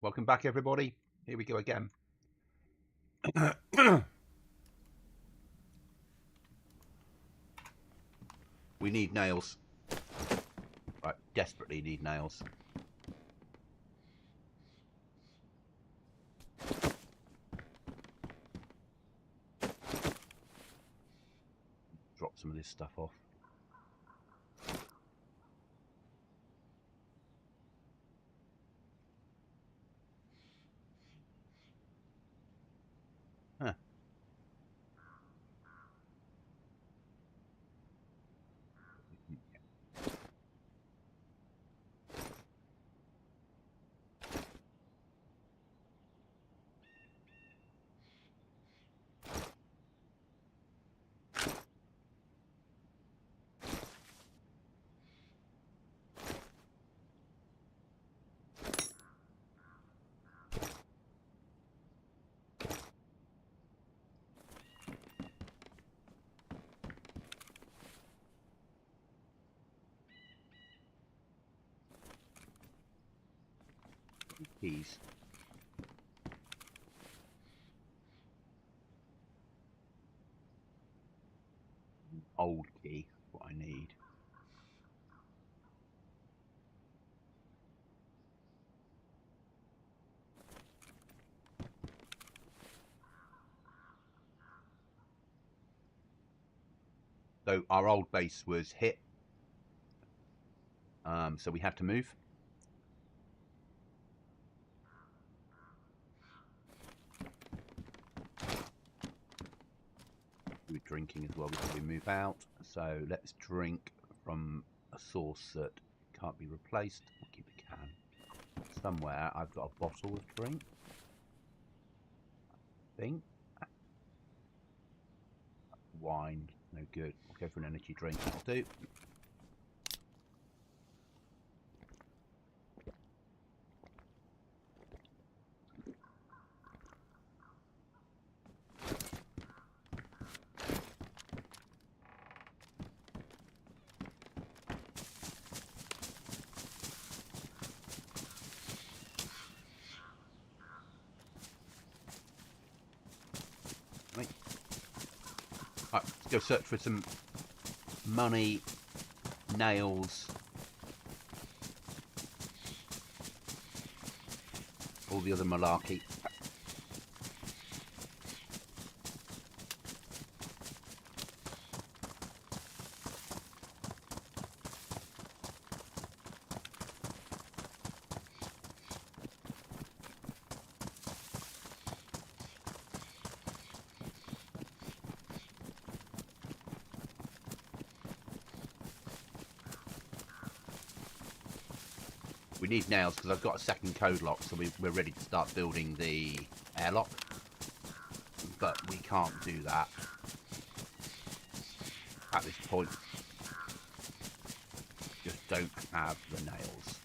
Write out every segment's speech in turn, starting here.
Welcome back, everybody. Here we go again. We need nails. Right, desperately need nails. Drop some of this stuff off. Huh. Keys. Old key, what I need. So our old base was hit. So we had to move. We're drinking as well before we move out. So let's drink from a source that can't be replaced. We'll keep the can. Somewhere I've got a bottle of drink. I think. Wine, no good. I'll go for an energy drink, that'll do. Right, let's go search for some money, nails, all the other malarkey. We need nails because I've got a second code lock, so we're ready to start building the airlock. But we can't do that at this point. Just don't have the nails.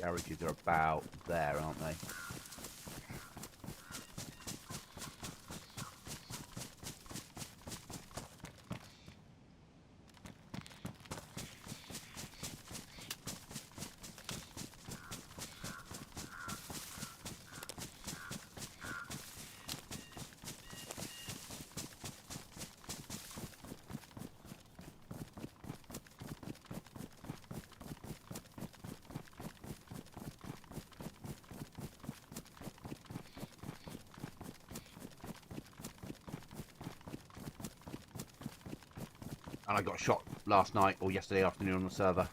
Garages are about there, aren't they? And I got shot last night or yesterday afternoon on the server.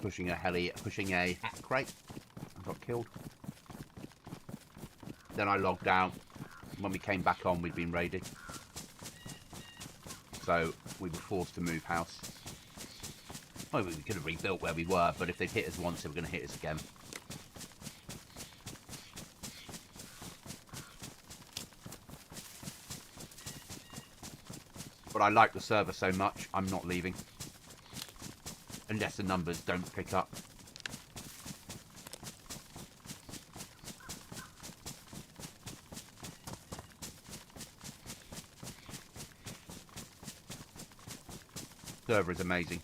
Pushing a hat crate. I got killed. Then I logged out. When we came back on, we'd been raided. So we were forced to move house. Well, we could have rebuilt where we were, but if they've hit us once, they were going to hit us again. But I like the server so much, I'm not leaving. Unless the numbers don't pick up. Server is amazing.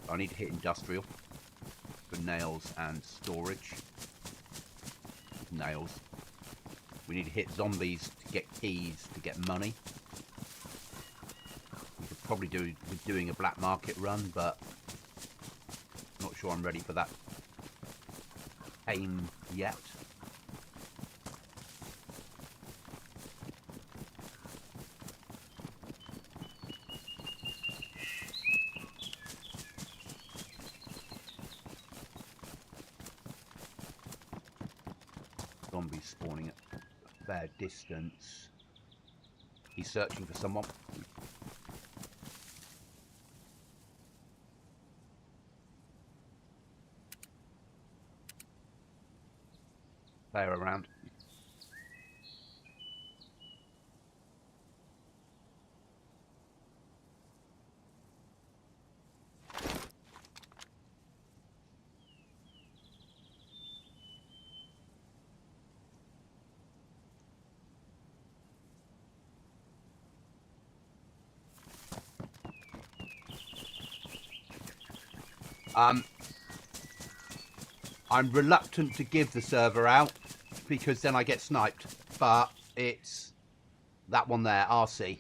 I need to hit industrial for nails and storage. Nails. We need to hit zombies to get keys to get money. We could probably do with doing a black market run, but I'm not sure I'm ready for that aim yet. Zombies spawning at a fair distance. He's searching for someone. Player around. I'm reluctant to give the server out because then I get sniped, but it's that one there, RC.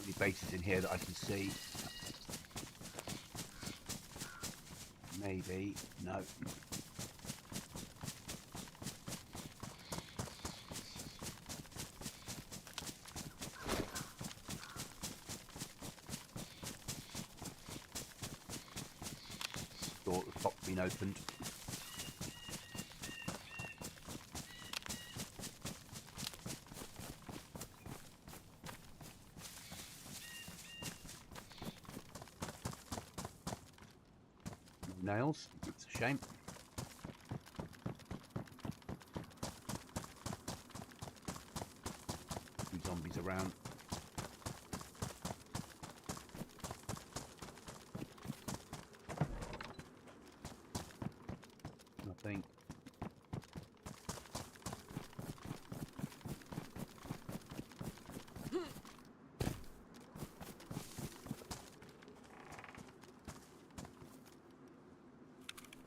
Any bases in here that I can see? Maybe. No. Door at the top's been opened. No nails. It's a shame. Two zombies around. Nothing.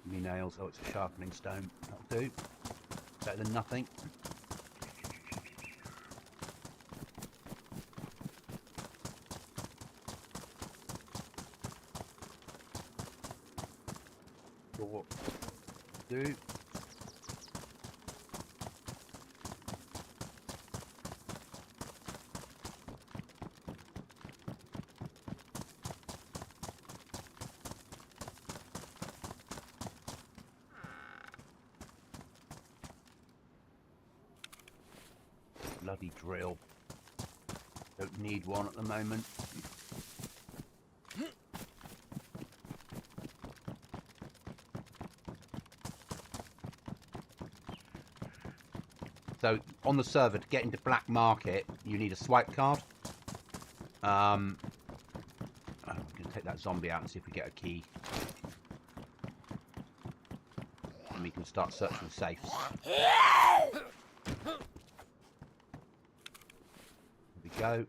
Me nails. Oh, it's a sharpening stone. That'll do. Better than nothing. Door. Do. Bloody drill. Don't need one at the moment. So on the server, to get into black market, you need a swipe card. I'm going to take that zombie out and see if we get a key. And we can start searching safes. There we go.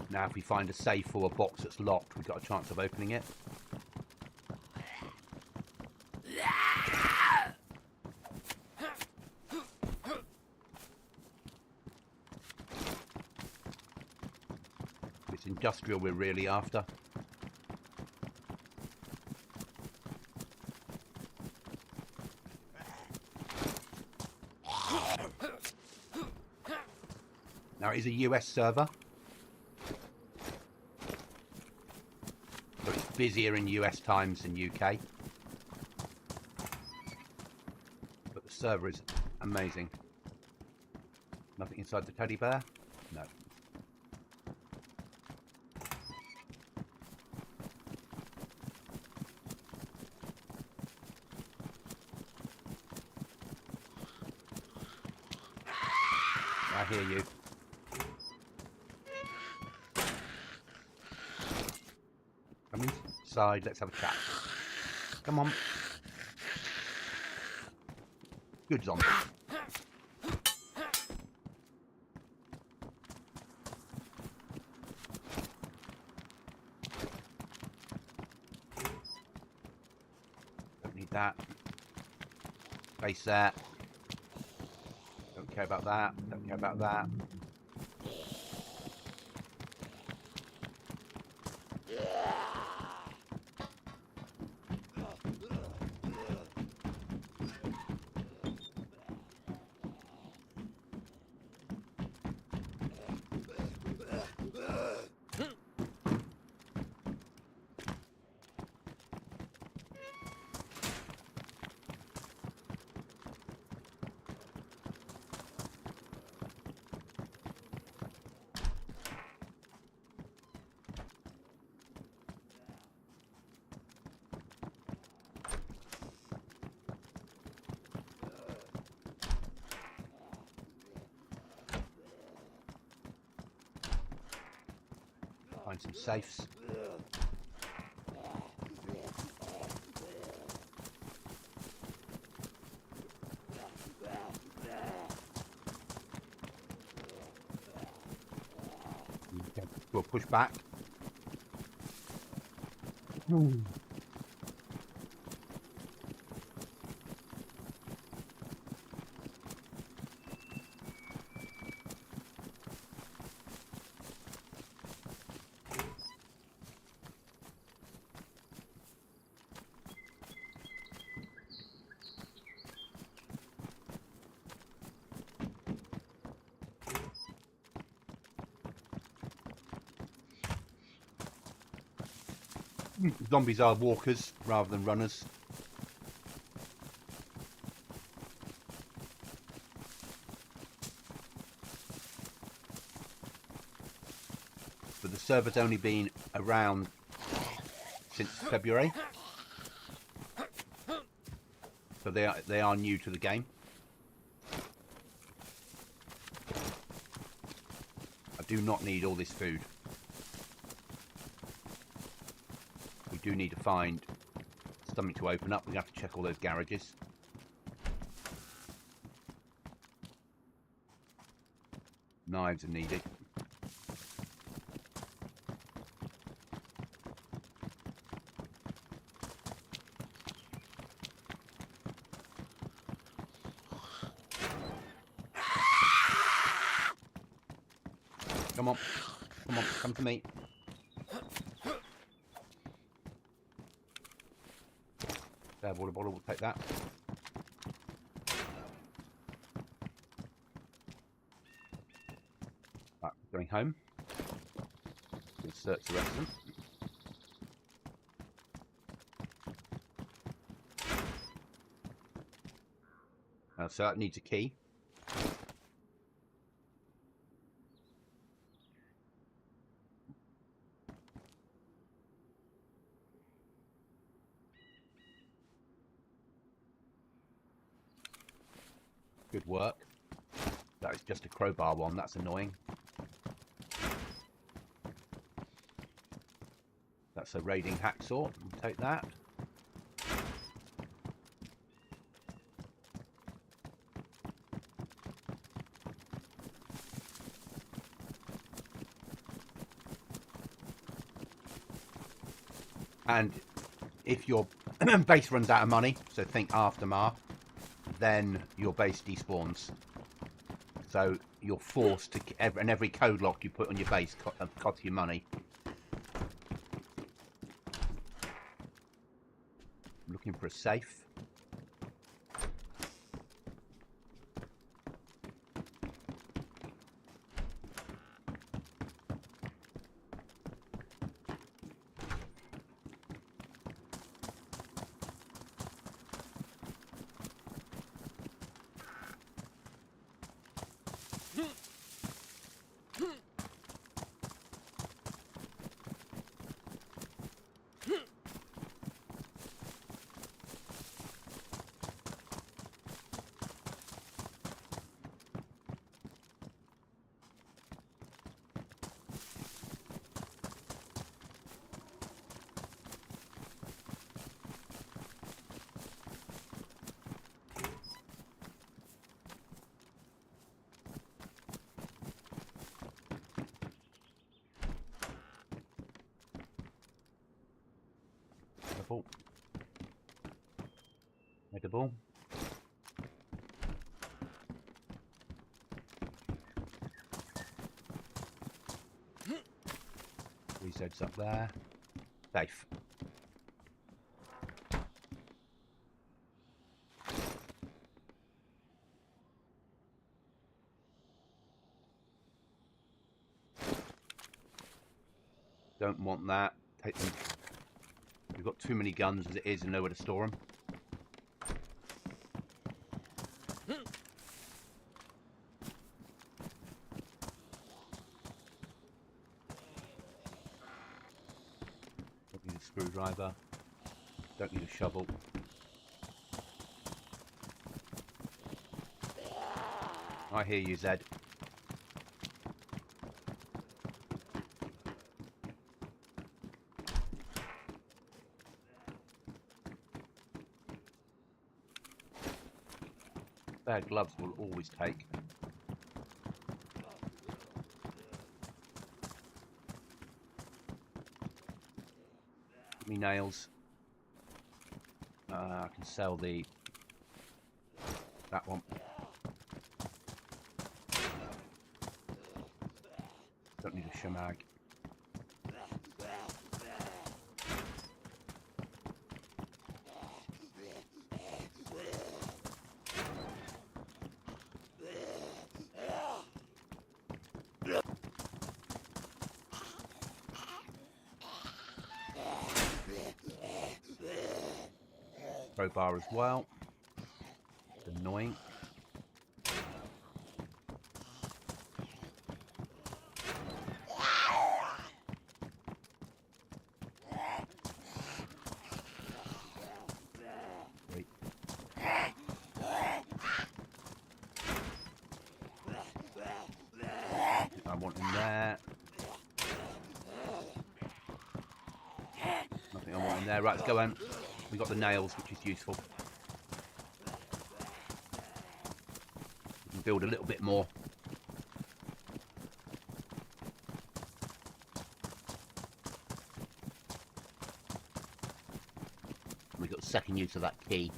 Now if we find a safe or a box that's locked, we've got a chance of opening it. It's industrial we're really after. Now it is a US server. So it's busier in US times than UK. But the server is amazing. Nothing inside the teddy bear? No. I hear you. Come inside, let's have a chat. Come on. Good zombie. Don't need that. Face that. Don't care about that. Don't care about that. Find some safes. Okay, we'll push back. Zombies are walkers rather than runners. But the server's only been around since February. So they are new to the game. I do not need all this food. We do need to find something to open up. We have to check all those garages. Knives are needed. Come on. Come on, come to me. There, water bottle, we'll take that. Right, going home. We'll search the rest of them. So that needs a key. Good work. That is just a crowbar one, that's annoying. That's a raiding hacksaw, we'll take that. And if your base runs out of money, so think aftermath, then your base despawns. So you're forced to, and every code lock you put on your base costs you money. Looking for a safe. Edible. Edible. Resets up there. Safe. Don't want that. Take them. We've got too many guns as it is and nowhere to store them. Don't need a screwdriver. Don't need a shovel. I hear you, Zed. Spare gloves will always take. Give me nails. I can sell that one. Don't need a shamag. Crowbar as well. It's annoying. Wait. I want him there. Nothing I want in there. Right, let's go on. We got the nails, which is useful. We can build a little bit more. We got the second use of that key.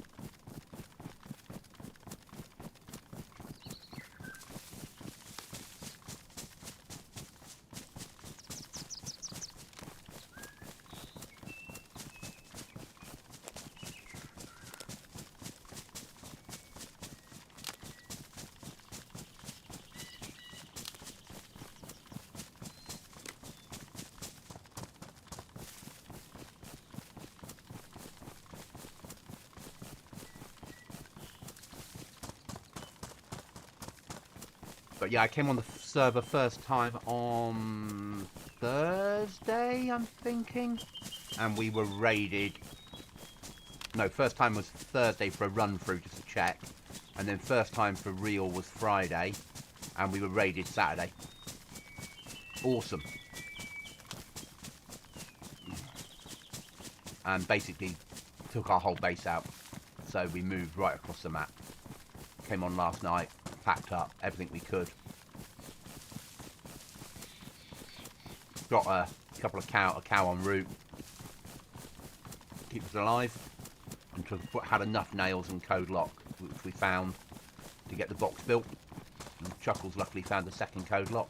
But yeah, I came on the server first time on Thursday, I'm thinking. And we were raided. No, first time was Thursday for a run through just to check. And then first time for real was Friday. And we were raided Saturday. Awesome. And basically took our whole base out. So we moved right across the map. Came on last night. Packed up everything we could. Got a couple of a cow en route. keep us alive, and to had enough nails and code lock, which we found, to get the box built. And Chuckles luckily found the second code lock.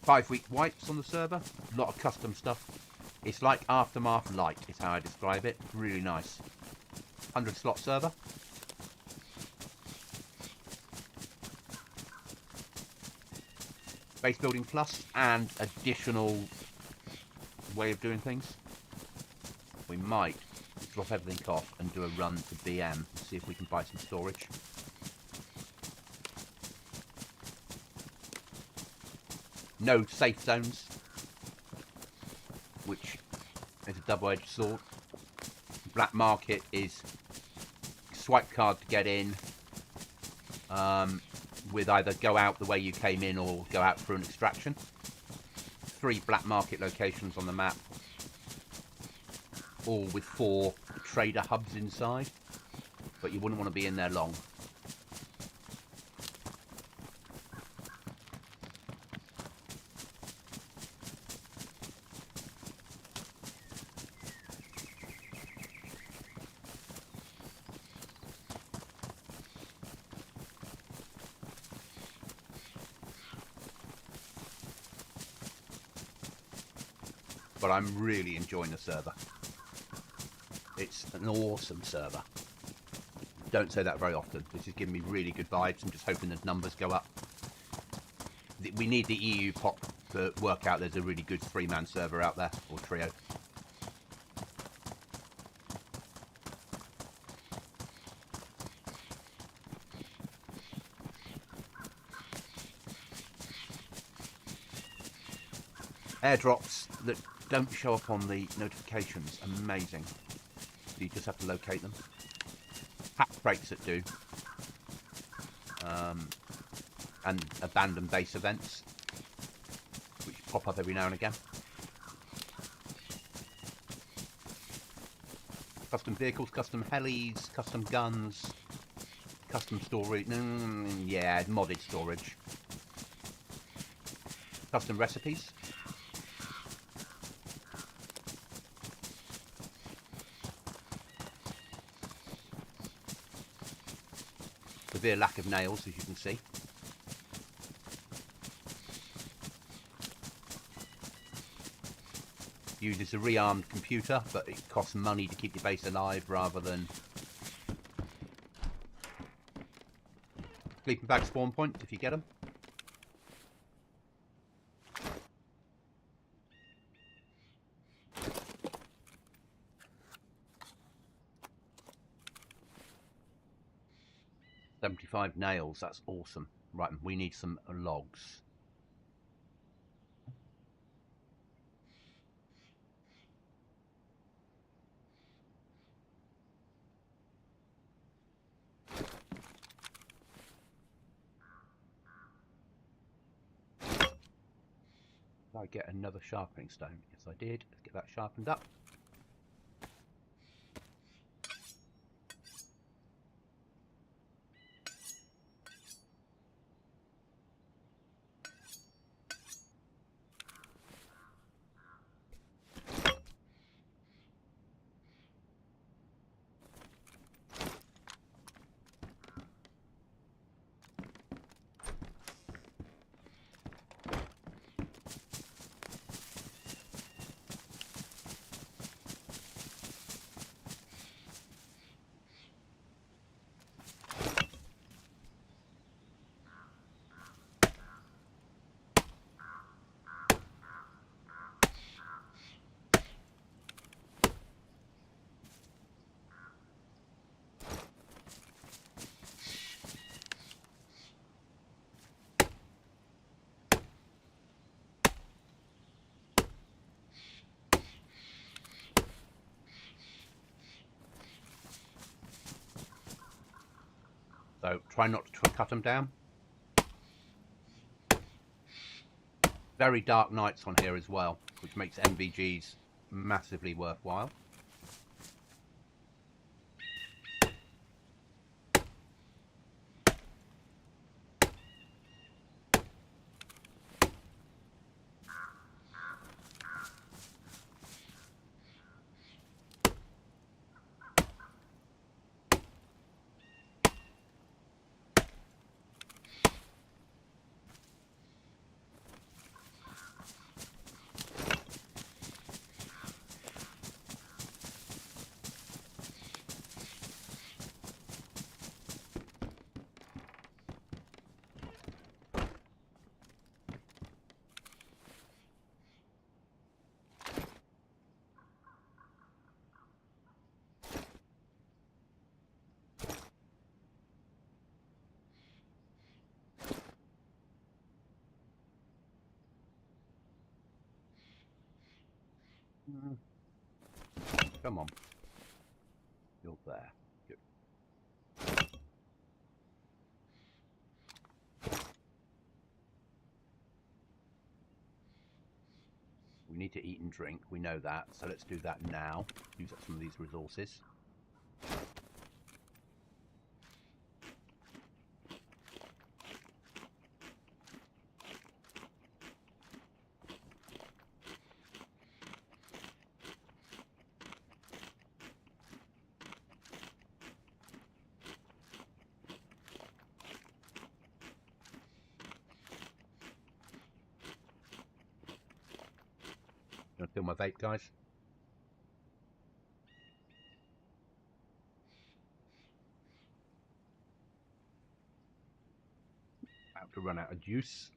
Five-week wipes on the server, a lot of custom stuff. It's like Aftermath Light is how I describe it. Really nice. 100 slot server. Base building plus and additional way of doing things. We might drop everything off and do a run to BM and see if we can buy some storage. No safe zones, which is a double-edged sword. Black market is swipe card to get in, with either go out the way you came in or go out through an extraction. 3 black market locations on the map, all with 4 trader hubs inside, but you wouldn't want to be in there long. But I'm really enjoying the server. It's an awesome server. Don't say that very often. This is giving me really good vibes. I'm just hoping the numbers go up. We need the EU pop to work out there's a really good 3-man server out there, or trio. Airdrops that don't show up on the notifications. Amazing. You just have to locate them. Pack breaks that do. And abandoned base events, which pop up every now and again. Custom vehicles, custom helis, custom guns, custom storage. Yeah, modded storage. Custom recipes. Severe lack of nails, as you can see. Uses a rearmed computer, but it costs money to keep your base alive rather than sleeping bag spawn points if you get them. $75 nails, that's awesome. Right, we need some logs. Did I get another sharpening stone? Yes, I did. Let's get that sharpened up. So try not to cut them down. Very dark nights on here as well, which makes MVGs massively worthwhile. Come on. You're there. Good. We need to eat and drink. We know that. So let's do that now. Use up some of these resources. Gonna fill my vape, guys. About to run out of juice.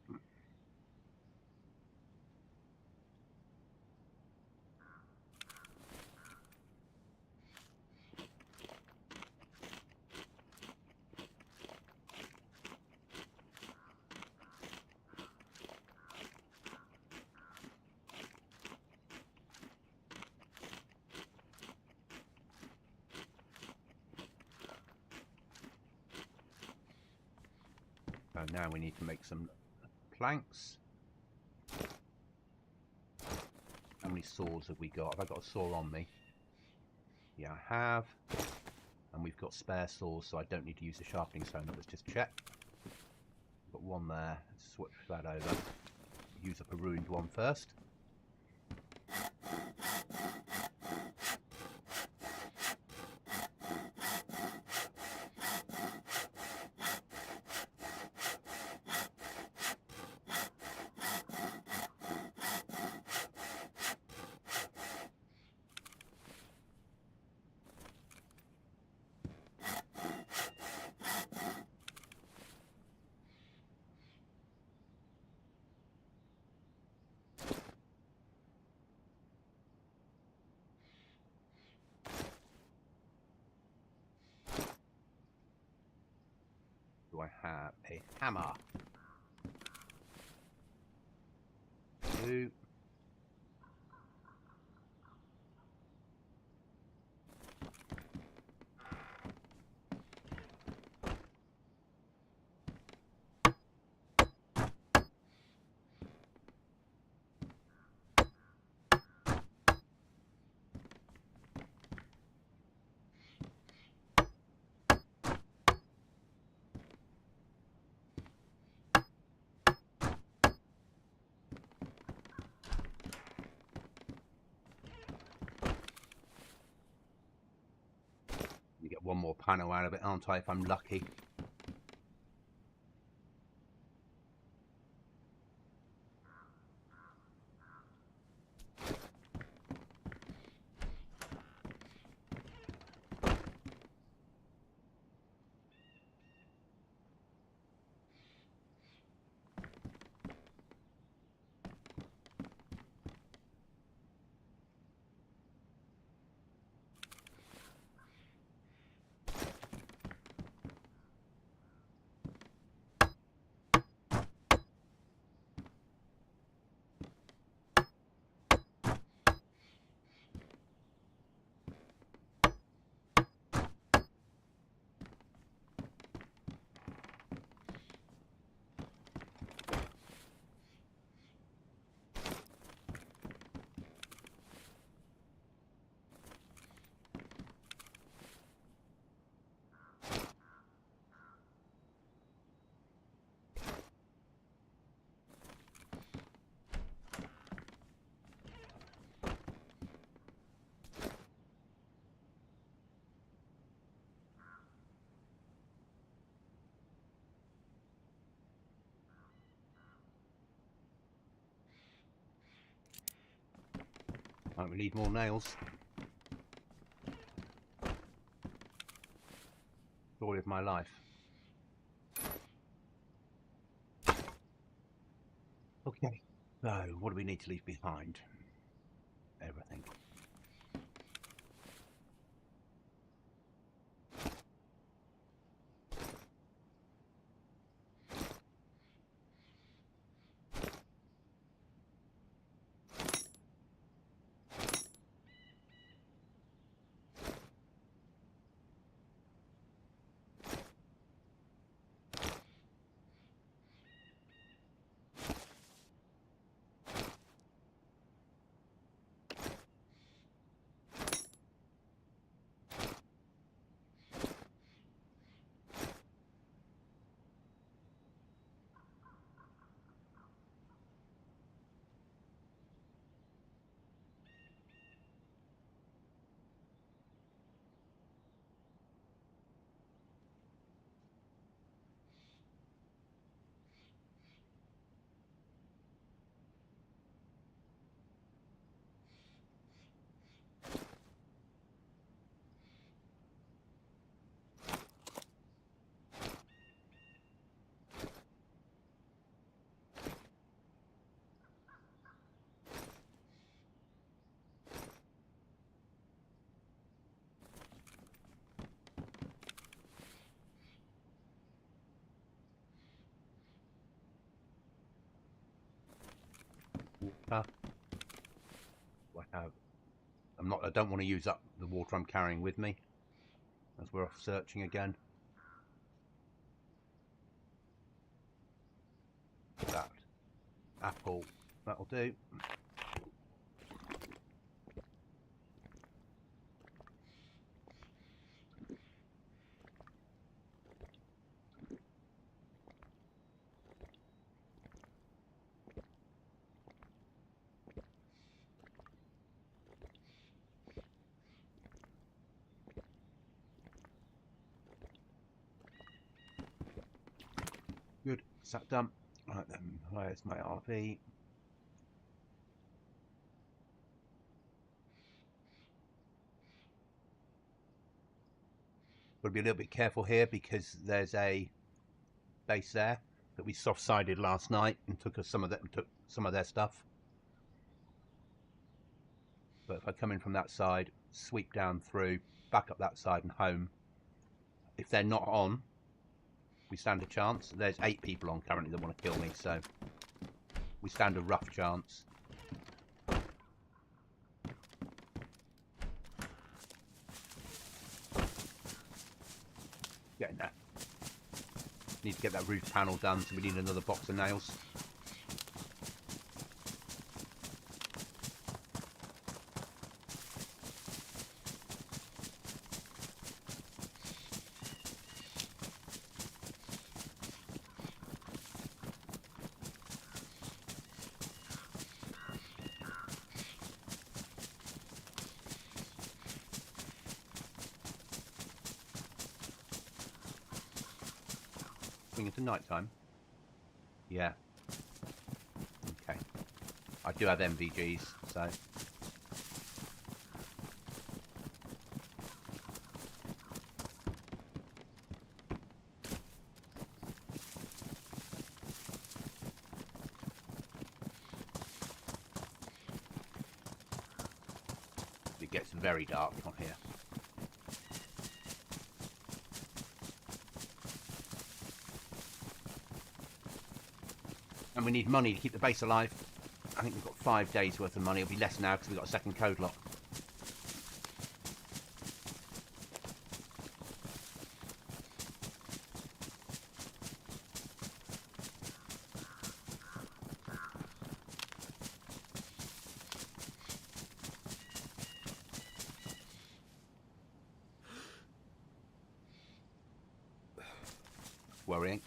So now we need to make some planks. How many saws have we got? Have I got a saw on me? Yeah, I have. And we've got spare saws, so I don't need to use the sharpening stone. Let's just check. Got one there. Let's switch that over. Use up a ruined one first. Do I have a hammer? 2. You get one more panel out of it, aren't I, if I'm lucky? Right, we need more nails. Story of my life. Okay, so what do we need to leave behind? Everything. water. I don't want to use up the water I'm carrying with me as we're off searching again. That apple, that'll do. Good, that's that done. Right then, where's my RV? Got to be a little bit careful here because there's a base there that we soft-sided last night and took some of their stuff. But if I come in from that side, sweep down through, back up that side and home, if they're not on, we stand a chance. There's 8 people on currently that want to kill me, so we stand a rough chance. Getting there. Need to get that roof panel done, so we need another box of nails. Into night time. Yeah. Okay. I do have MVGs, so. It gets very dark on here. And we need money to keep the base alive. I think we've got 5 days worth of money. It'll be less now because we've got a second code lock. Worrying.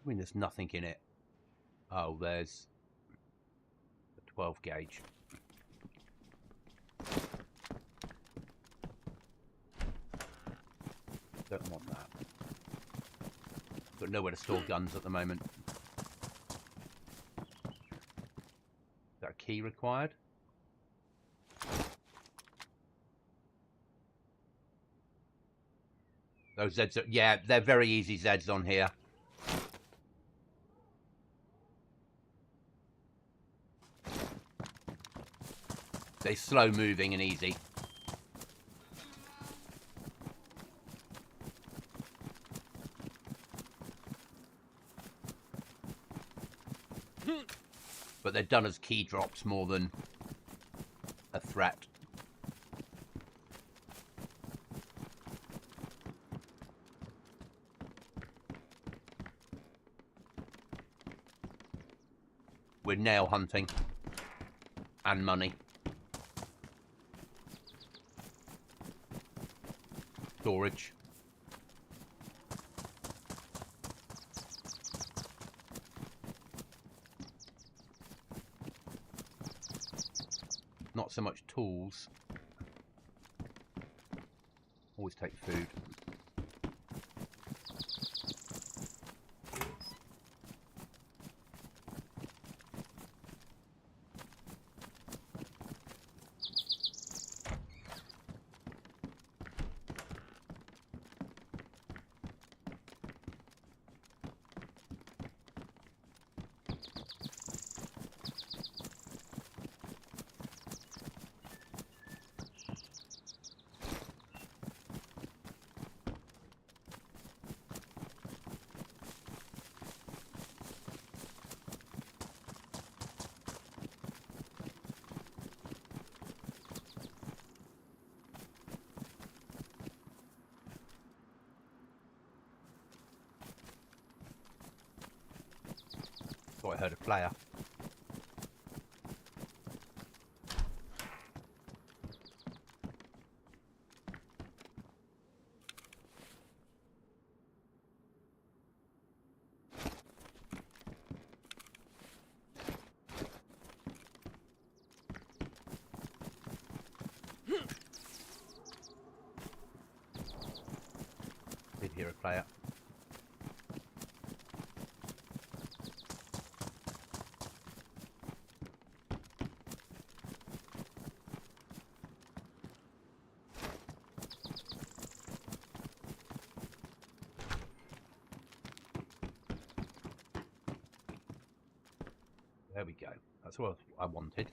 I mean, there's nothing in it. Oh, there's a 12 gauge. Don't want that. Got nowhere to store guns at the moment. Is that a key required? Those Zeds are, yeah, they're very easy Zeds on here. say, slow moving and easy. But they're done as key drops more than a threat. We're nail hunting and money. Storage. Not so much tools. Always take food. Thought I heard a player. Did hear a player. There we go. That's what I wanted.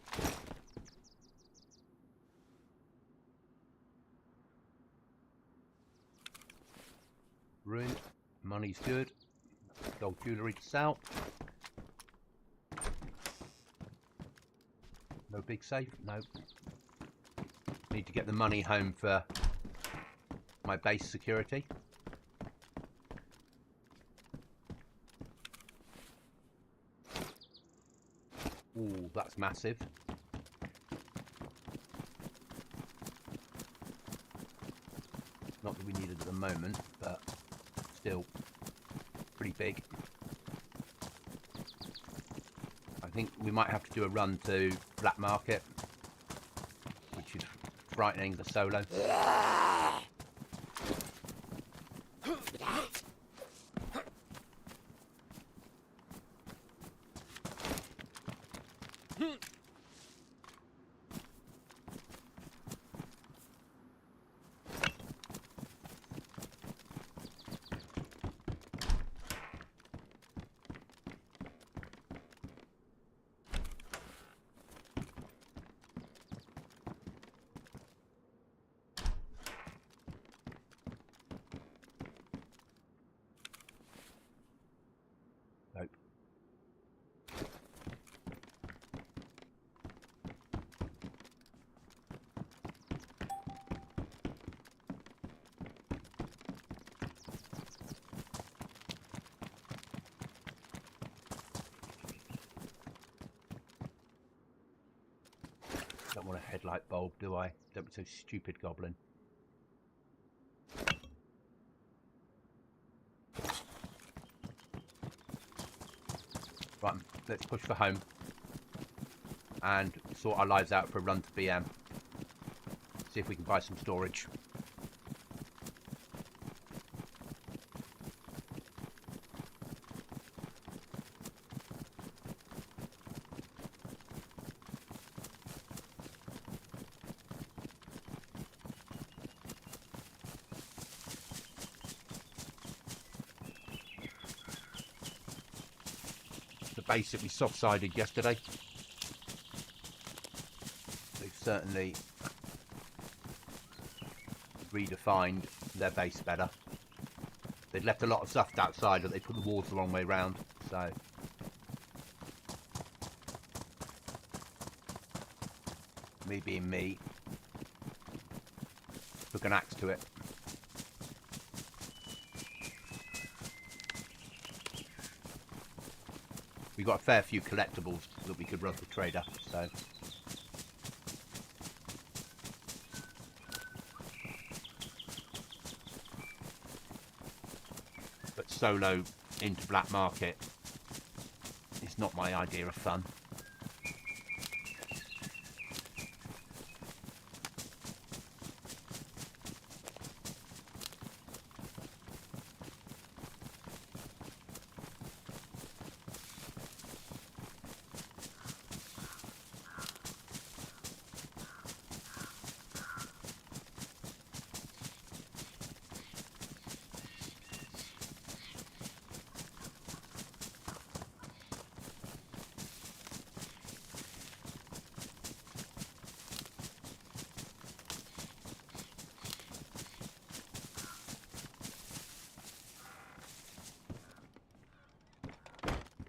Ruined. Money's good. Gold jewellery to sell. No big safe? No. Need to get the money home for my base security. Ooh, that's massive. Not that we need it at the moment, but still pretty big. I think we might have to do a run to Black Market, which is frightening the solo. Nope. Don't want a headlight bulb, do I? Don't be so stupid, Goblin. Right, let's push for home and sort our lives out for a run to BM. See if we can buy some storage. Basically soft-sided yesterday. They've certainly redefined their base better. They'd left a lot of stuff outside, but they put the walls the wrong way round. So me being me, took an axe to it. We got a fair few collectibles that we could run for trader, so. But solo into black market is not my idea of fun.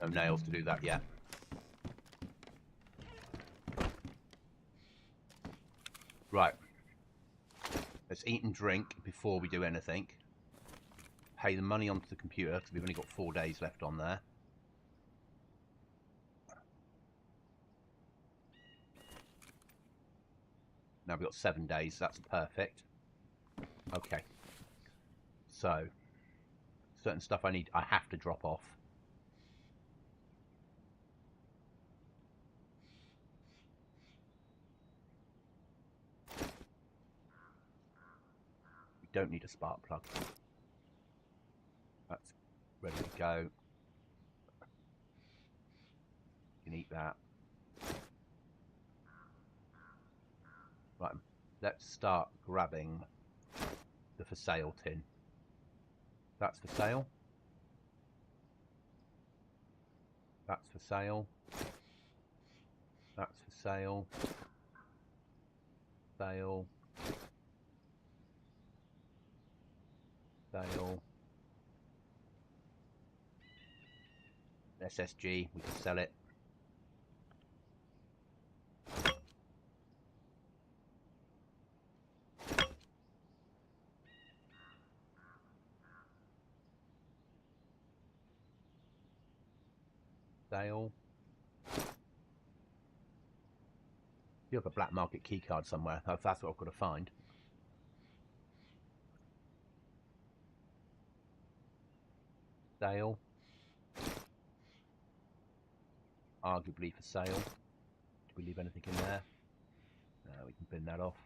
No nails to do that yet. Right. Let's eat and drink before we do anything. Pay the money onto the computer, because we've only got 4 days left on there. Now we've got 7 days. That's perfect. Okay. So, certain stuff I have to drop off. We don't need a spark plug. That's ready to go. You can eat that. Right, let's start grabbing the for sale tin. That's for sale. That's for sale. That's for sale. Sale. Sale. SSG, we can sell it. Sale. You have a black market key card somewhere. That's what I've got to find. Sale. Arguably for sale. Do we leave anything in there? No, we can bin that off.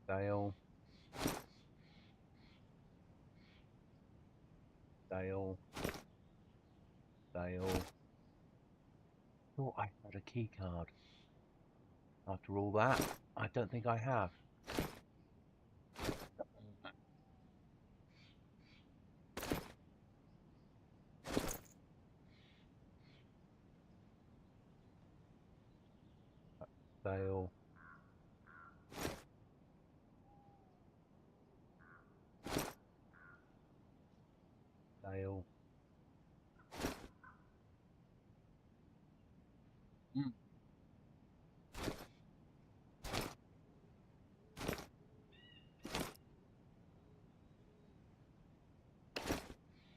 Sale. Sale. Sale. Thought I had a key card. After all that, I don't think I have. Sale. Sale.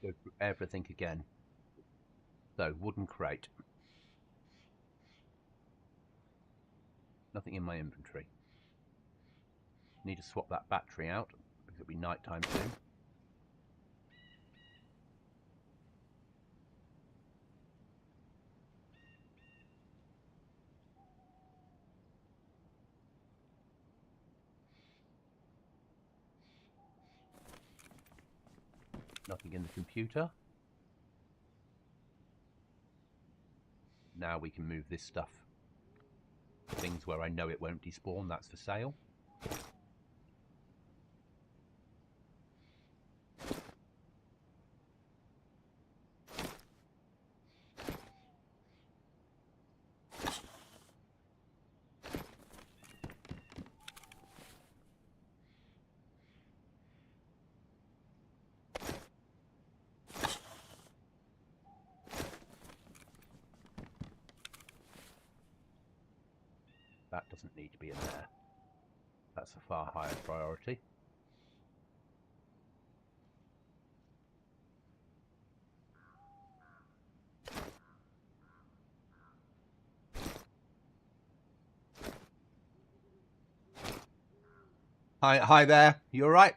Go through everything again. So, wooden crate. Nothing in my inventory. Need to swap that battery out because it'll be night time soon. Nothing in the computer. Now we can move this stuff. Things where I know it won't despawn, that's for sale. That doesn't need to be in there. That's a far higher priority. Hi there. You all right?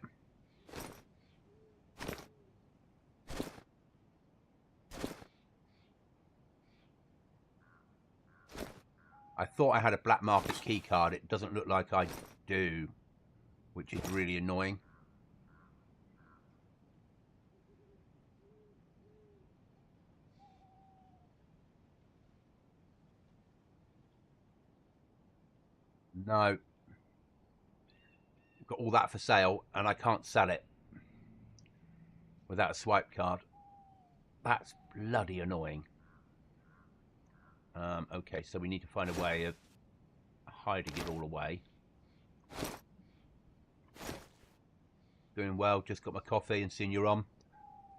I thought I had a black market key card. It doesn't look like I do, which is really annoying. No. Got all that for sale, and I can't sell it without a swipe card. That's bloody annoying. Okay, so we need to find a way of hiding it all away. Doing well, just got my coffee and seen you're on.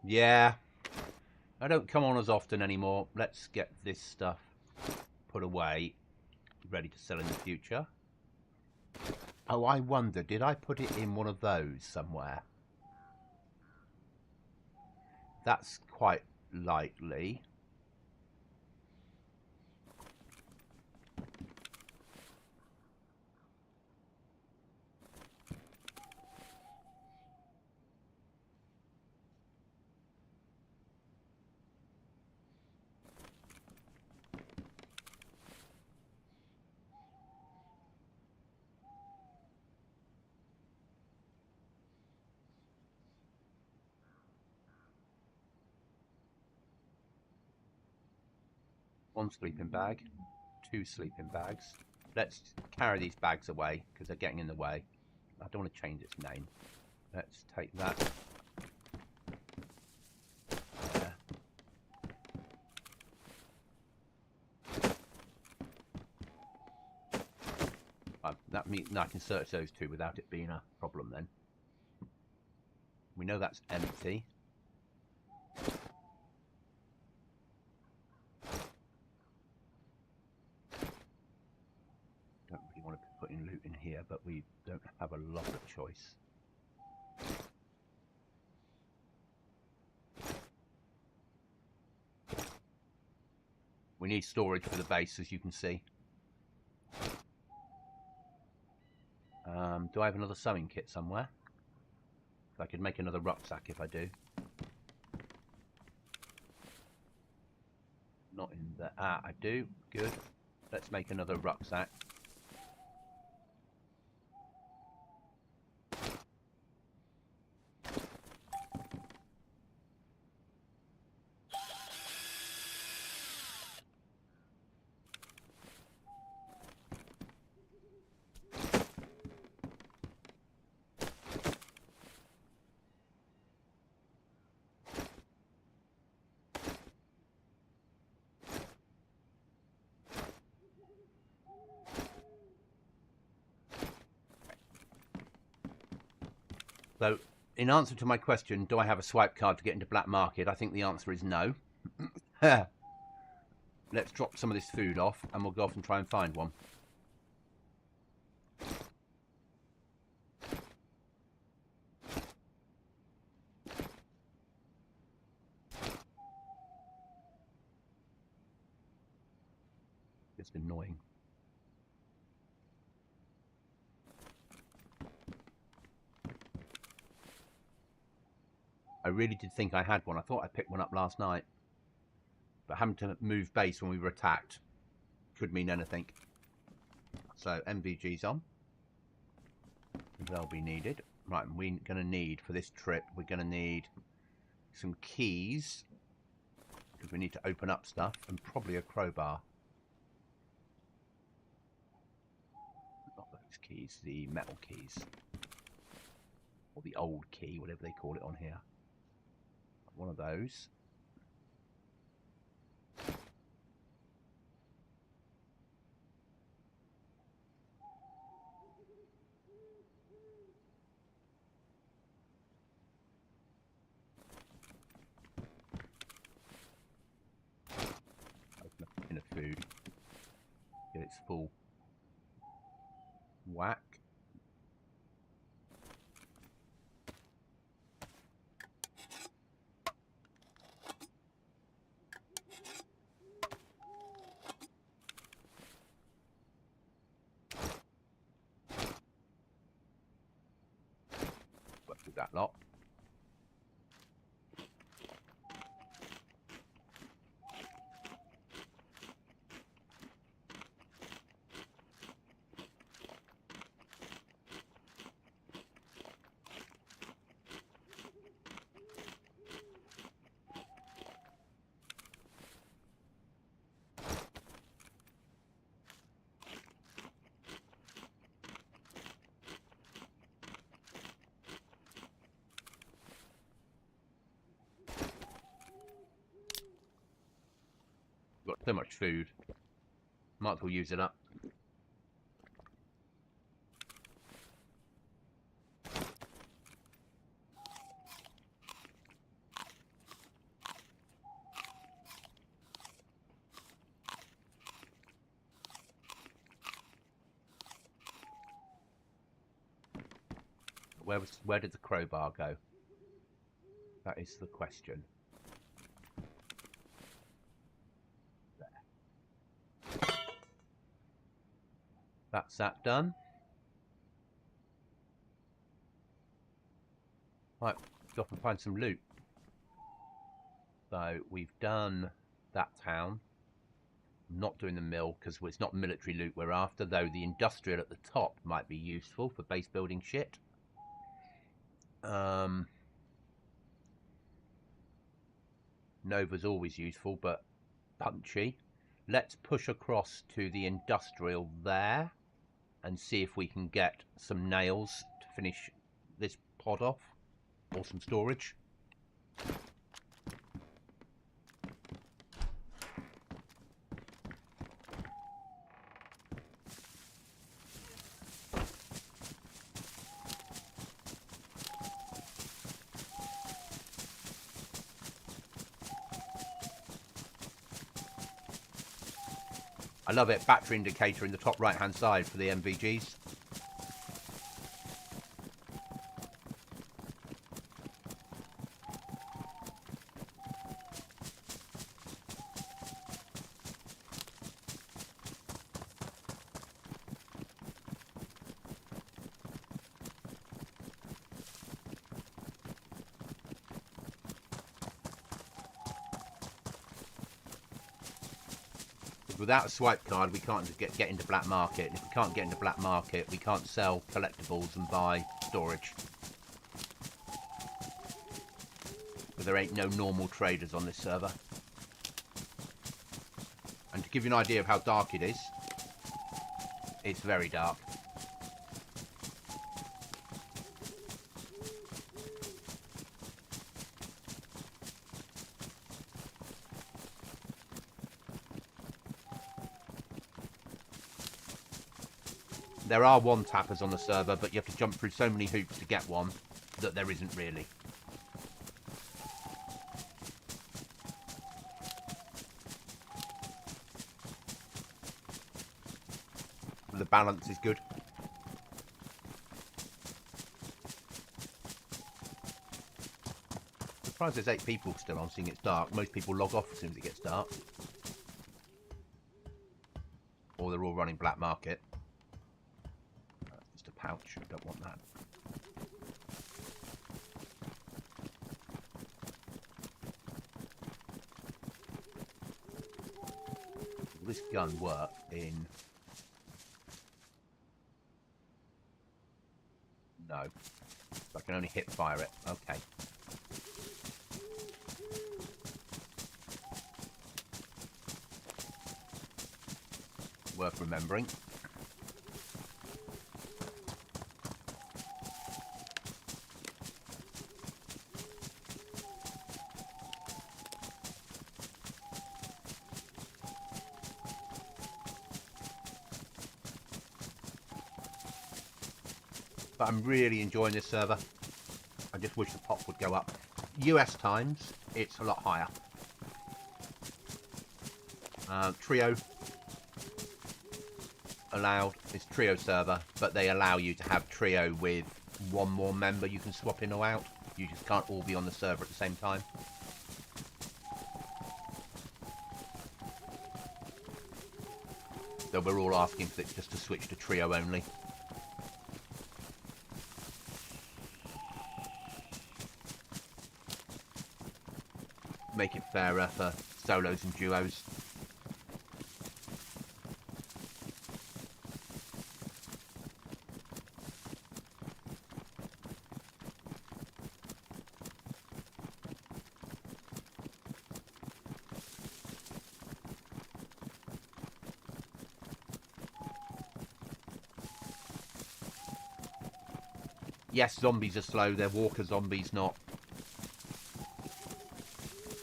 Yeah, I don't come on as often anymore. Let's get this stuff put away, ready to sell in the future. Oh, I wonder, did I put it in one of those somewhere? That's quite likely. One sleeping bag, 2 sleeping bags. Let's carry these bags away because they're getting in the way. I don't want to change its name. Let's take that. There. That means I can search those 2 without it being a problem then. We know that's empty. Don't really want to be putting loot in here, but we don't have a lot of choice. We need storage for the base, as you can see. Do I have another sewing kit somewhere? I could make another rucksack if I do. Not in there. Ah, I do. Good. Let's make another rucksack. So, in answer to my question, do I have a swipe card to get into black market? I think the answer is no. Let's drop some of this food off and we'll go off and try and find one. It's annoying. I really did think I had one. I thought I picked one up last night. But having to move base when we were attacked could mean anything. So MVG's on. They'll be needed. Right, we're going to need, for this trip, we're going to need some keys, because we need to open up stuff, and probably a crowbar. Not those keys, the metal keys. Or the old key, whatever they call it on here. One of those. Open up a tin of food. Get its full whack. With that lot. Got so much food. Might as well use it up. Where did the crowbar go? That is the question. That's that done. Right, go off and find some loot. So we've done that town. I'm not doing the mill because it's not military loot we're after, though the industrial at the top might be useful for base building shit. Nova's always useful, but punchy. Let's push across to the industrial there and see if we can get some nails to finish this pod off, or some storage. I love it, battery indicator in the top right hand side for the MVGs. Without a swipe card, we can't get into black market. And if we can't get into black market, we can't sell collectibles and buy storage. But there ain't no normal traders on this server. And to give you an idea of how dark it is, it's very dark. There are one-tappers on the server, but you have to jump through so many hoops to get one that there isn't really. The balance is good. I'm surprised there's 8 people still on, seeing it's dark. Most people log off as soon as it gets dark. Or they're all running black market. Just a pouch, I don't want that. Will this gun work in... No. I can only hip fire it. Okay. worth remembering. But I'm really enjoying this server. I just wish the pop would go up. US times, it's a lot higher. Trio allowed. It's trio server, but they allow you to have trio with one more member you can swap in or out. You just can't all be on the server at the same time. So we're all asking for it just to switch to trio only. Make it fairer for solos and duos. Yes, zombies are slow. They're walker zombies, not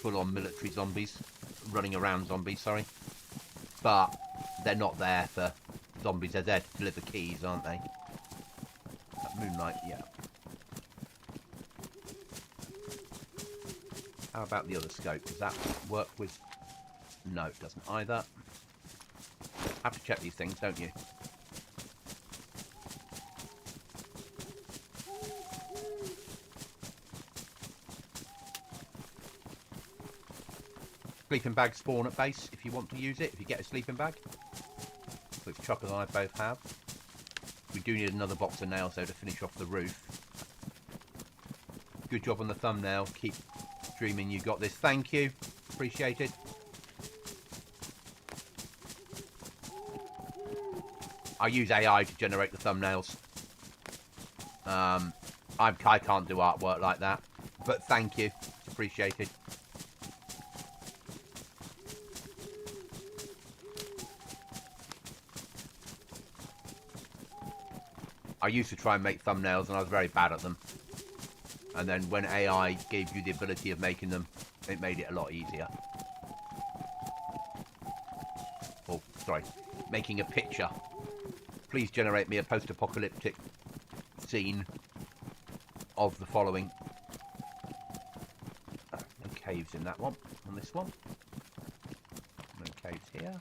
full-on military zombies. Running around zombies, sorry. But they're not there for zombies. They're there to deliver keys, aren't they? Moonlight, yeah. How about the other scope? Does that work with... No, it doesn't either. Have to check these things, don't you? Sleeping bag spawn at base if you want to use it, if you get a sleeping bag, which Chopper and I both have. We do need another box of nails though to finish off the roof. Good job on the thumbnail. Keep streaming. You got this. Thank you. Appreciated. I use AI to generate the thumbnails. I can't do artwork like that, but thank you. It's appreciated. I used to try and make thumbnails and I was very bad at them. And then when AI gave you the ability of making them, it made it a lot easier. Oh, sorry. Making a picture. Please generate me a post-apocalyptic scene of the following. No caves in that one. On this one. No caves here.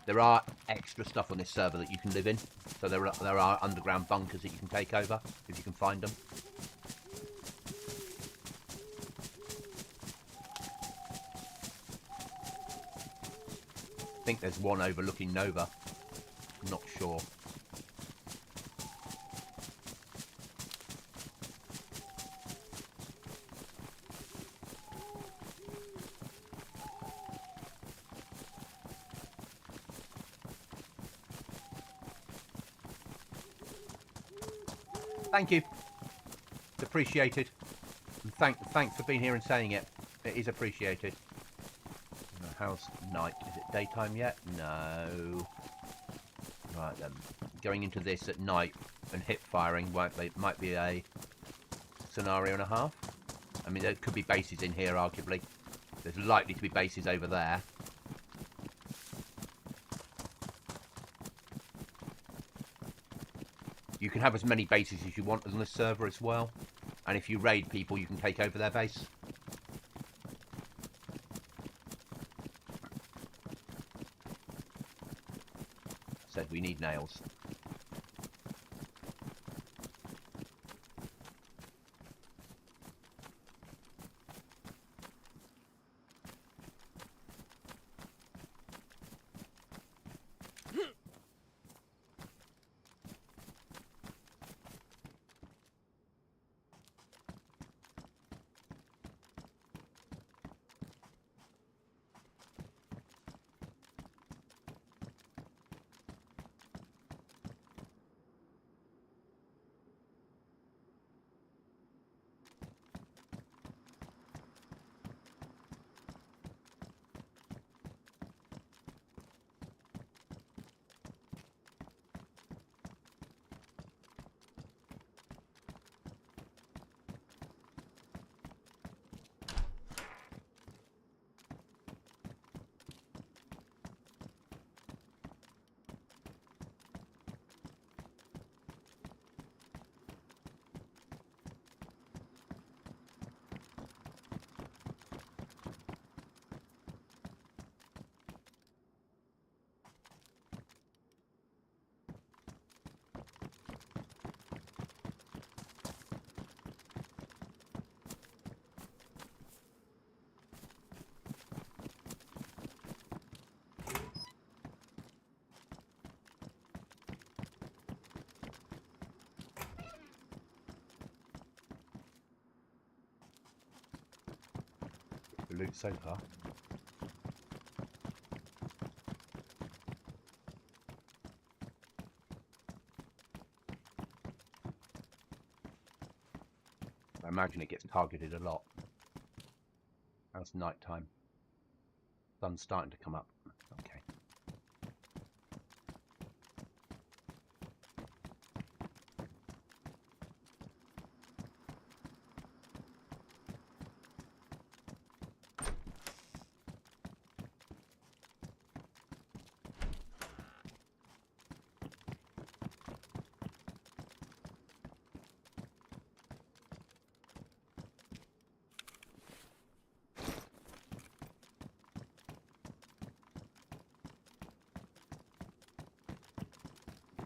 There are extra stuff on this server that you can live in. So there are underground bunkers that you can take over, if you can find them. I think there's one overlooking Nova. I'm not sure. Thank you. It's appreciated. And thanks for being here and saying it. It is appreciated. How's night? Is it daytime yet? No. Right then. Going into this at night and hip firing might be a scenario and a half. I mean, there could be bases in here, arguably. There's likely to be bases over there. You can have as many bases as you want on this server as well. And if you raid people, you can take over their base. Said we need nails. loot so far. I imagine it gets targeted a lot. Now it's night time. Sun's starting to come up. Okay.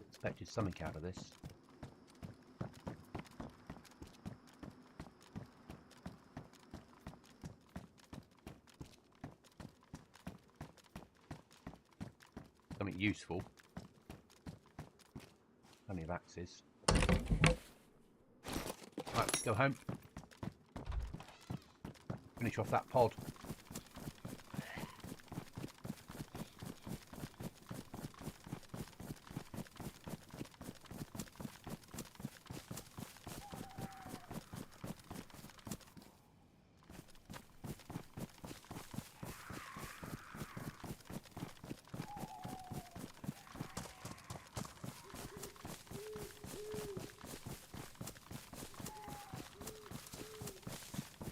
Expected something out of this. Something useful. Plenty of axes. Right, let's go home. Finish off that pod.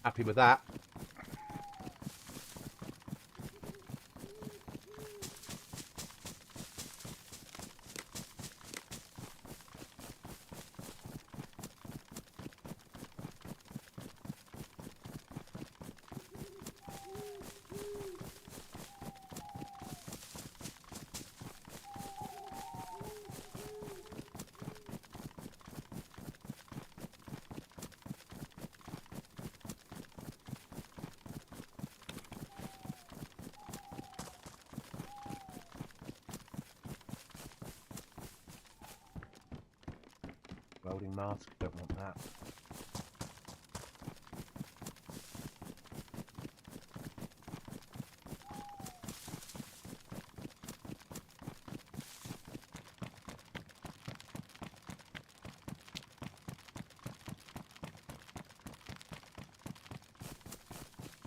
Happy with that. Welding mask, don't want that.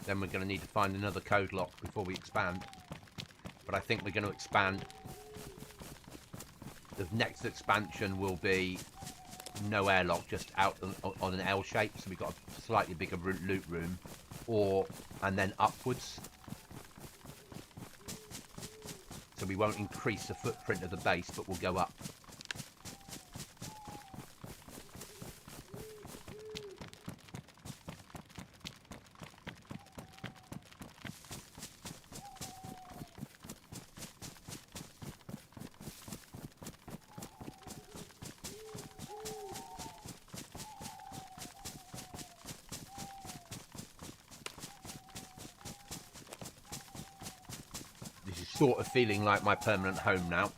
Then we're going to need to find another code lock before we expand. But I think we're going to expand. The next expansion will be no airlock, just out on an L shape, so we've got a slightly bigger loot room, and then upwards, so we won't increase the footprint of the base, but we'll go up. Sort of feeling like my permanent home now.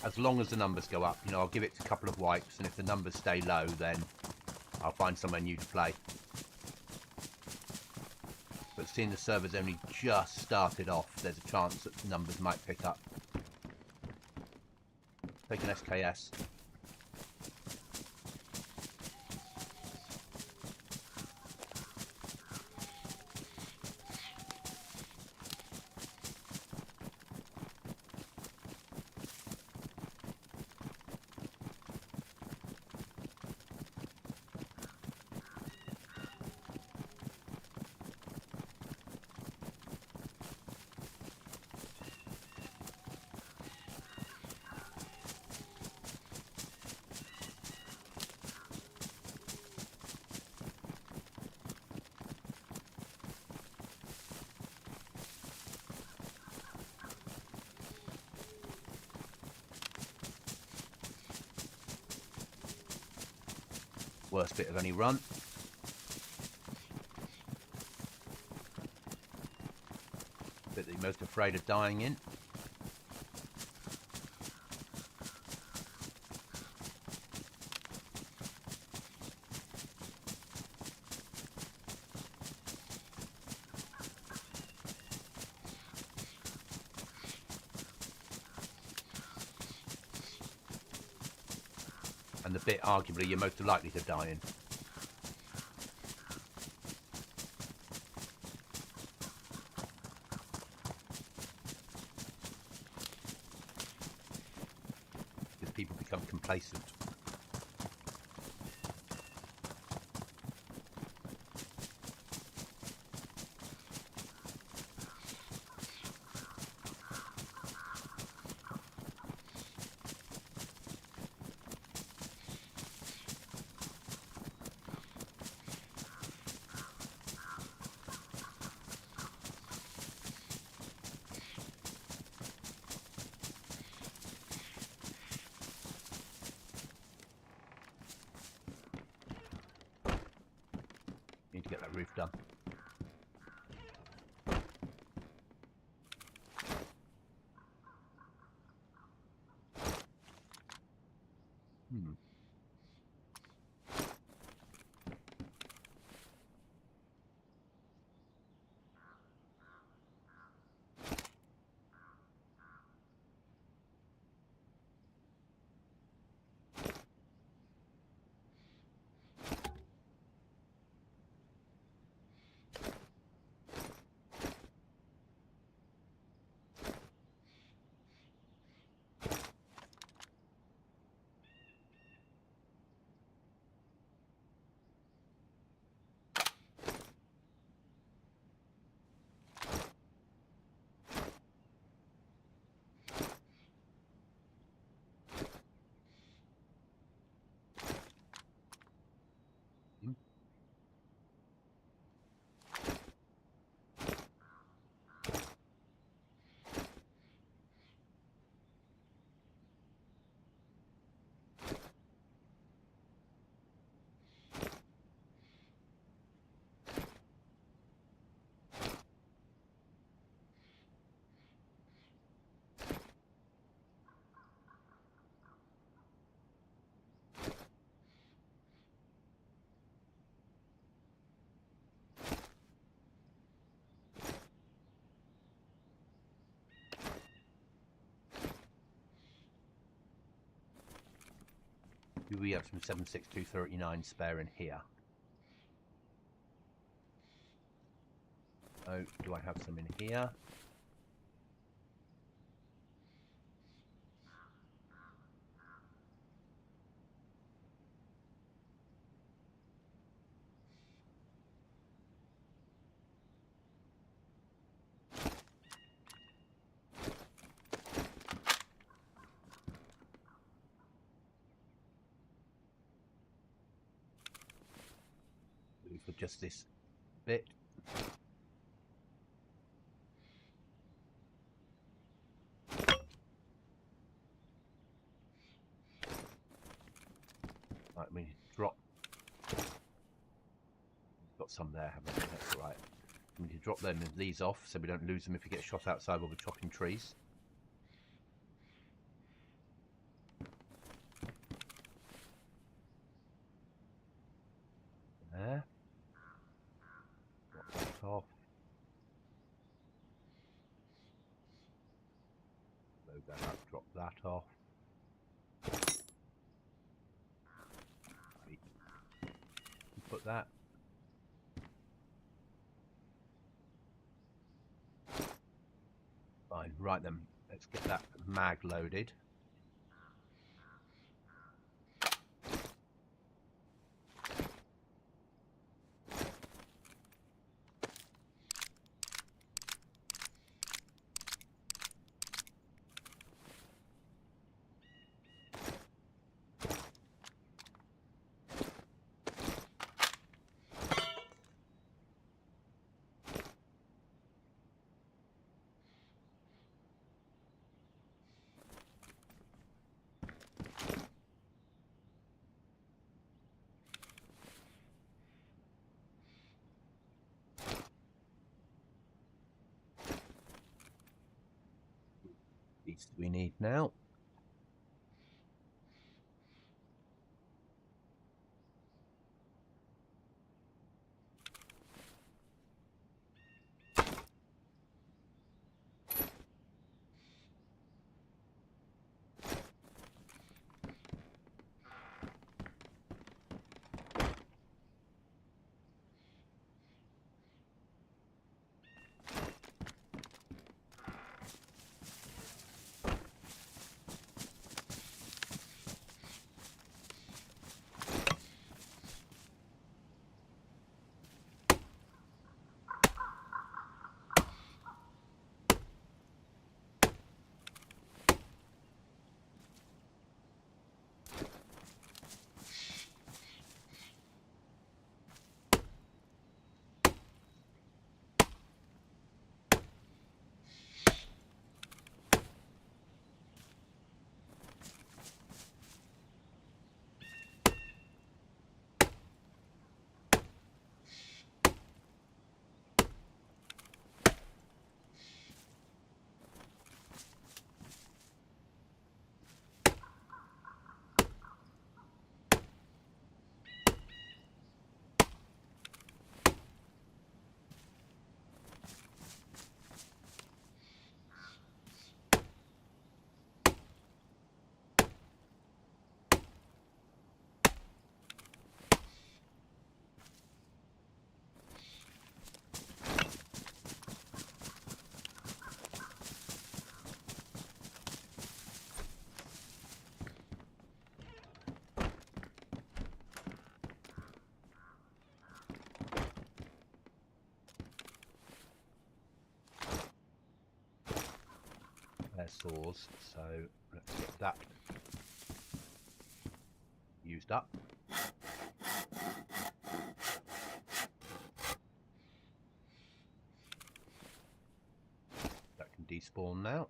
as long as the numbers go up. You know, I'll give it a couple of wipes, and if the numbers stay low, then I'll find somewhere new to play. But seeing the server's only just started off, there's a chance that the numbers might pick up. Take an SKS. Worst bit of any run. Bit that you're most afraid of dying in. And the bit arguably you're most likely to die in. Because people become complacent. Need to get that roof done. Do we have some 76239 spare in here? Oh, do I have some in here? For just this bit. Right, we drop. Got some there, haven't we? That's all right. We need to drop them and these off so we don't lose them if we get shot outside while we're chopping trees. Then I'll drop that off. Right. Put that. Fine. Right then, let's get that mag loaded. These we need now. Saws, so let's get that used up. That can despawn now.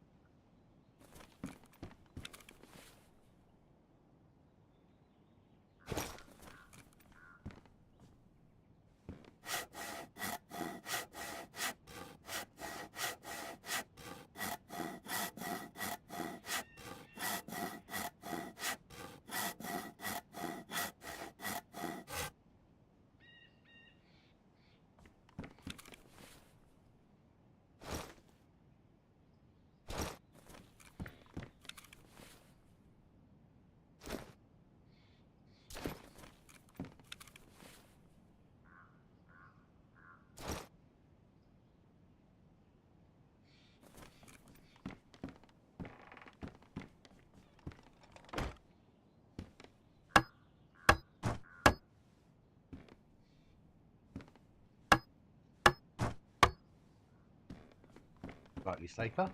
Slightly safer.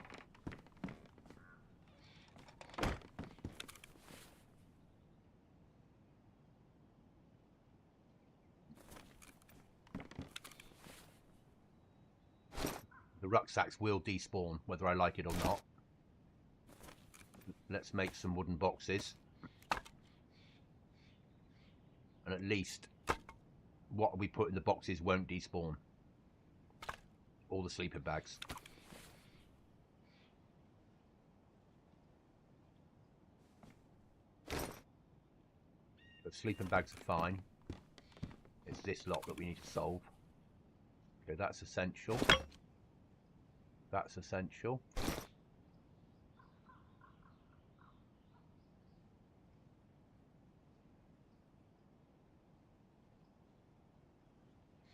The rucksacks will despawn, whether I like it or not. Let's make some wooden boxes. And at least what we put in the boxes won't despawn. All the sleeping bags. The sleeping bags are fine. It's this lot that we need to solve. Okay, that's essential. That's essential.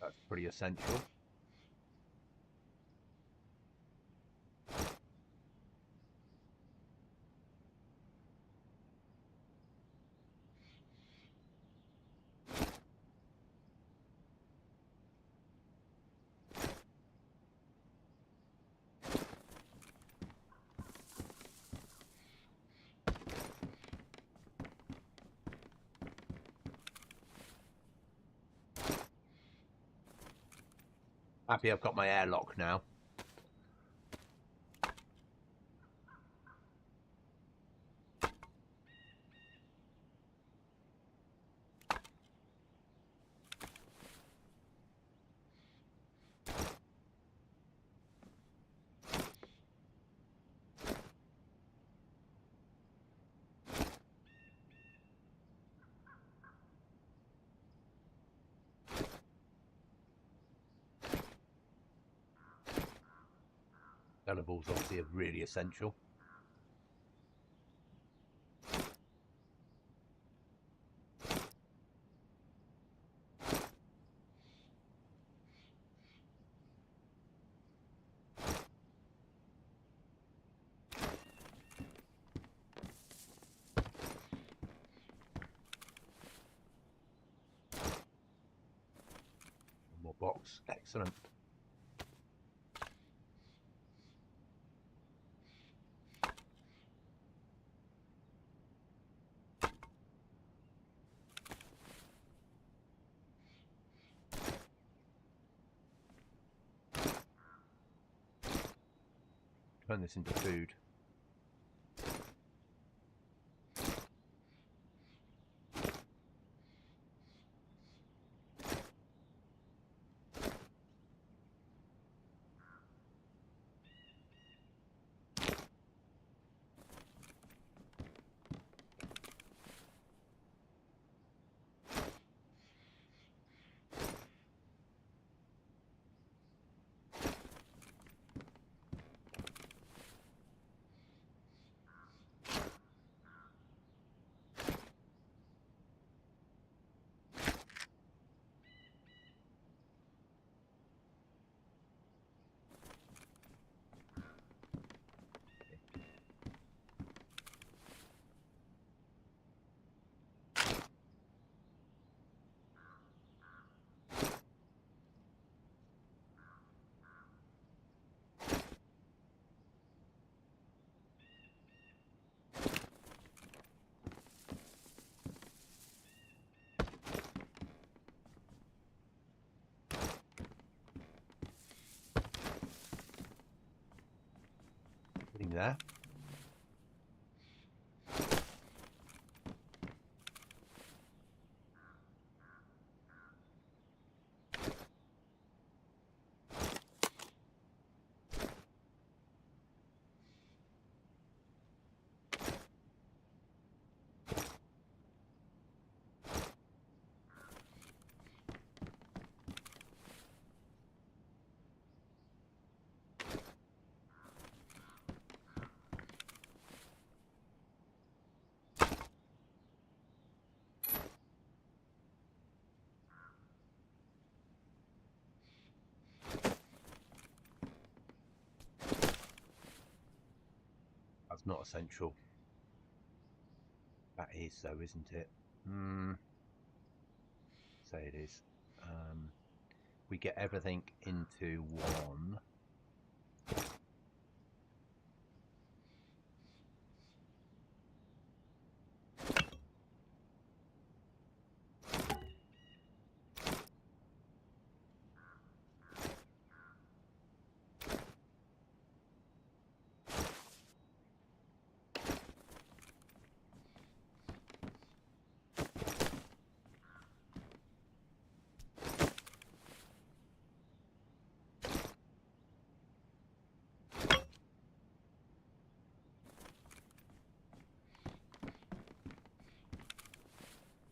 That's pretty essential. Happy I've got my airlock now. Edibles obviously are really essential. One more box, excellent. Turn this into food. There. That's not essential. That is though, isn't it? Say it is. We get everything into one.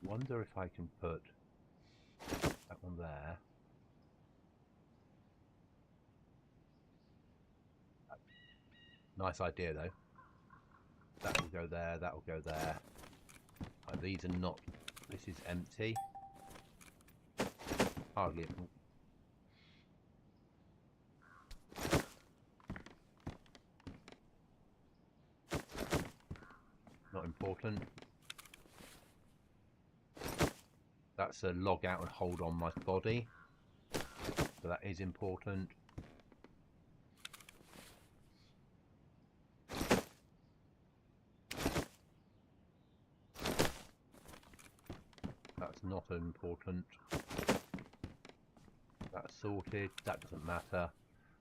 Wonder if I can put that one there. Nice idea though. That will go there, that will go there. These are not, this is empty. Hardly. not important. That's a log out and hold on my body. So that is important. That's not important. That's sorted. That doesn't matter.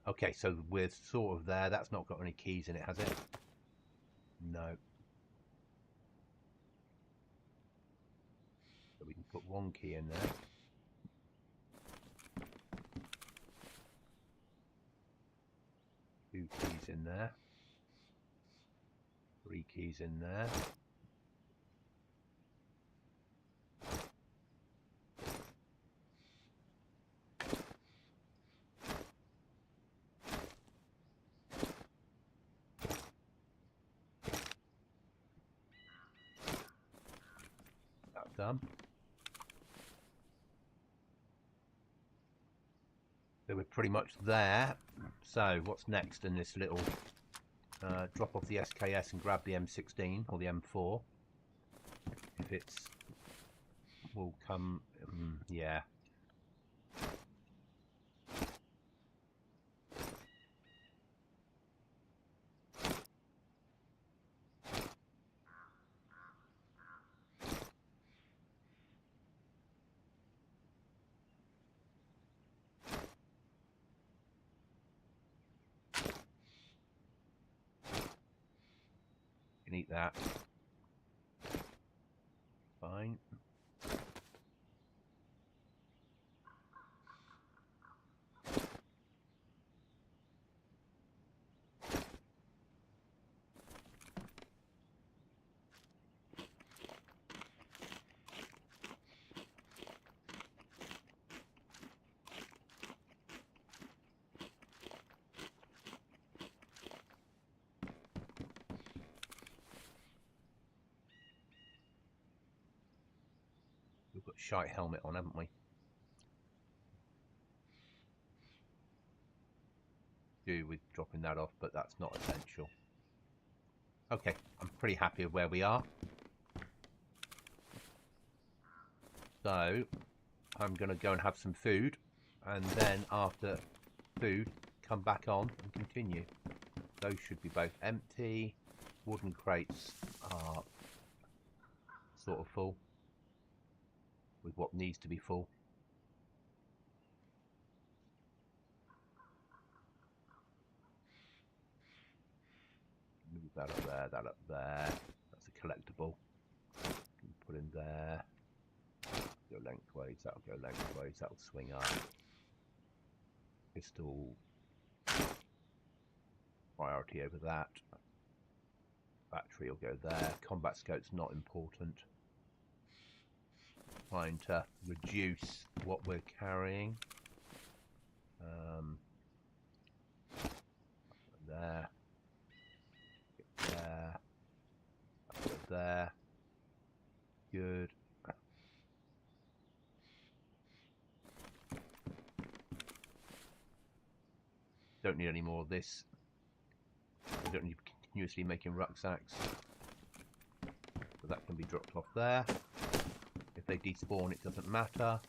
Okay, so we're sort of there. That's not got any keys in it, has it? No. So we can put one key in there. Two keys in there. Three keys in there. That's done. So we're pretty much there. So what's next in this little drop off the SKS and grab the M16 or the M4 if it's will come yeah. You can eat that. Fine. We've got shite helmet on, haven't we? Do with dropping that off, but that's not essential. Okay, I'm pretty happy with where we are. So I'm going to go and have some food, and then after food, come back on and continue. Those should be both empty. Wooden crates are sort of full with what needs to be full. Move that up there, that up there. That's a collectible. Put in there. Go lengthways, that'll go lengthways, that'll swing up. Pistol. Priority over that. Battery will go there. Combat scope's not important. Trying to reduce what we're carrying. There. There. There. Good. Don't need any more of this. We don't need to be continuously making rucksacks. So that can be dropped off there. If they despawn, it doesn't matter.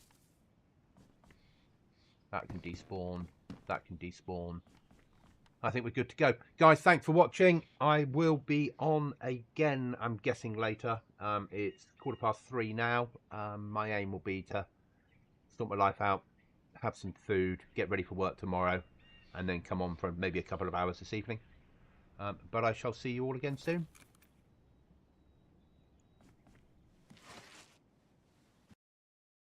That can despawn. That can despawn. I think we're good to go. Guys, thanks for watching. I will be on again, I'm guessing, later. It's 3:15 now. My aim will be to sort my life out, have some food, get ready for work tomorrow, and then come on for maybe a couple of hours this evening. But I shall see you all again soon.